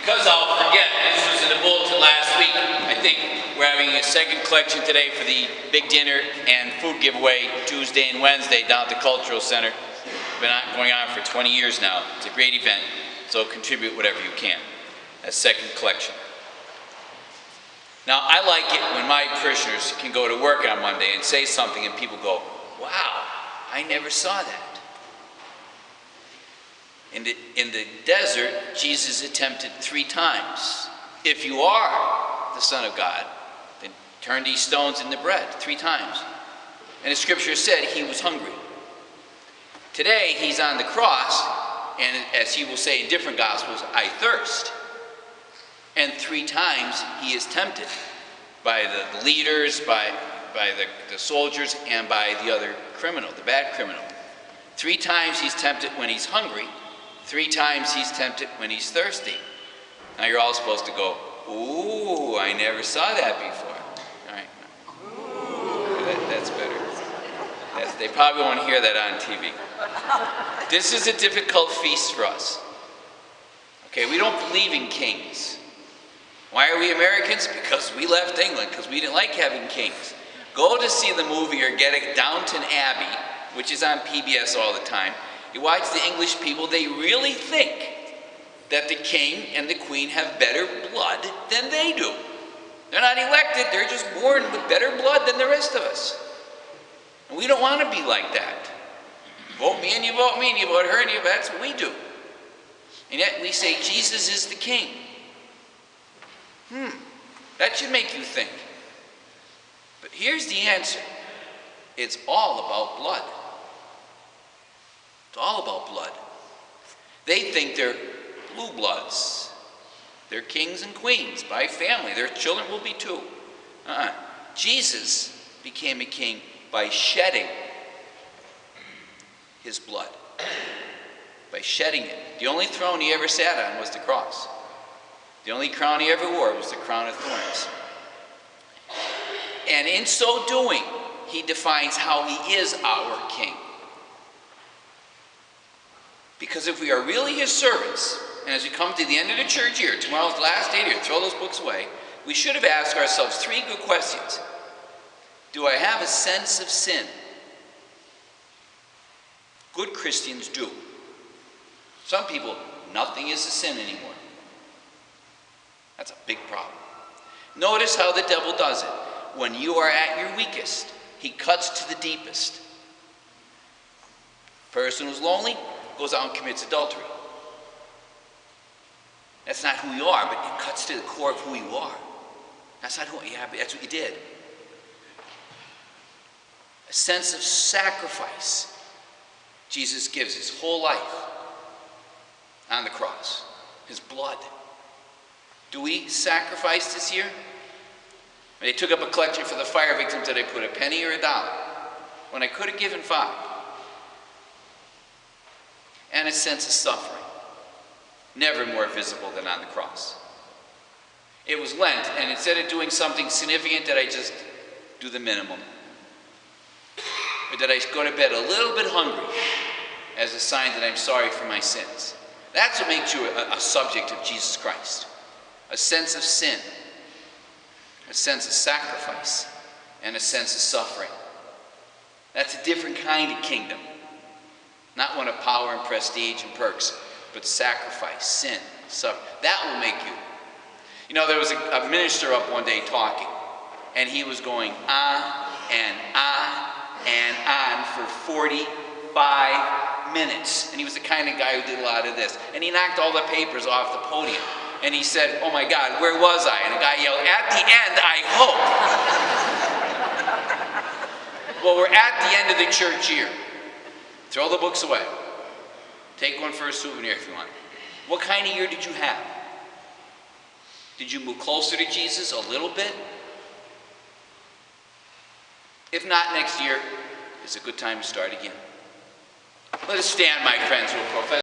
Because I'll forget, this was in the bulletin last week, I think. We're having a second collection today for the big dinner and food giveaway Tuesday and Wednesday down at the Cultural Center. It's been going on for 20 years now. It's a great event, so contribute whatever you can. That's second collection. Now, I like it when my parishioners can go to work on Monday and say something and people go, wow, I never saw that. In the desert, Jesus attempted 3 times. If you are the Son of God, then turn these stones into bread 3 times. And the scripture said he was hungry. Today, he's on the cross, and as he will say in different gospels, I thirst. And 3 times he is tempted by the leaders, by the soldiers, and by the other criminal, the bad criminal. 3 times he's tempted when he's hungry. 3 times he's tempted when he's thirsty. Now you're all supposed to go, ooh, I never saw that before. All right. That's better. They probably won't hear that on TV. This is a difficult feast for us. Okay, we don't believe in kings. Why are we Americans? Because we left England, because we didn't like having kings. Go to see the movie or get a Downton Abbey, which is on PBS all the time. You watch the English people, they really think that the king and the queen have better blood than they do. They're not elected, they're just born with better blood than the rest of us. And we don't want to be like that. Vote me and you vote me and you vote her and you, that's what we do. And yet we say Jesus is the king. That should make you think. But here's the answer. It's all about blood. It's all about blood. They think they're blue bloods. They're kings and queens by family. Their children will be too. Jesus became a king by shedding his blood. By shedding it. The only throne he ever sat on was the cross. The only crown he ever wore was the crown of thorns. And in so doing, he defines how he is our king. Because if we are really his servants, and as we come to the end of the church year, tomorrow's the last day to throw those books away, we should have asked ourselves 3 good questions. Do I have a sense of sin? Good Christians do. Some people, nothing is a sin anymore. That's a big problem. Notice how the devil does it. When you are at your weakest, he cuts to the deepest. Person who's lonely goes out and commits adultery. That's not who you are, but it cuts to the core of who you are. That's not who you are, but that's what you did. A sense of sacrifice. Jesus gives his whole life on the cross. His blood. Do we sacrifice this year? When they took up a collection for the fire victims, did I put a penny or $1? When I could have given 5. And a sense of suffering. Never more visible than on the cross. It was Lent, and instead of doing something significant, did I just do the minimum? Or did I go to bed a little bit hungry as a sign that I'm sorry for my sins? That's what makes you a subject of Jesus Christ. A sense of sin, a sense of sacrifice, and a sense of suffering. That's a different kind of kingdom. Not one of power and prestige and perks, but sacrifice, sin, suffering. That will make you. You know, there was a minister up one day talking, and he was going on and on and on for 45 minutes. And he was the kind of guy who did a lot of this. And he knocked all the papers off the podium. And he said, oh my God, where was I? And the guy yelled, at the end, I hope. Well, we're at the end of the church year. Throw the books away. Take one for a souvenir if you want. What kind of year did you have? Did you move closer to Jesus a little bit? If not, next year is a good time to start again. Let us stand, my friends, who will profess.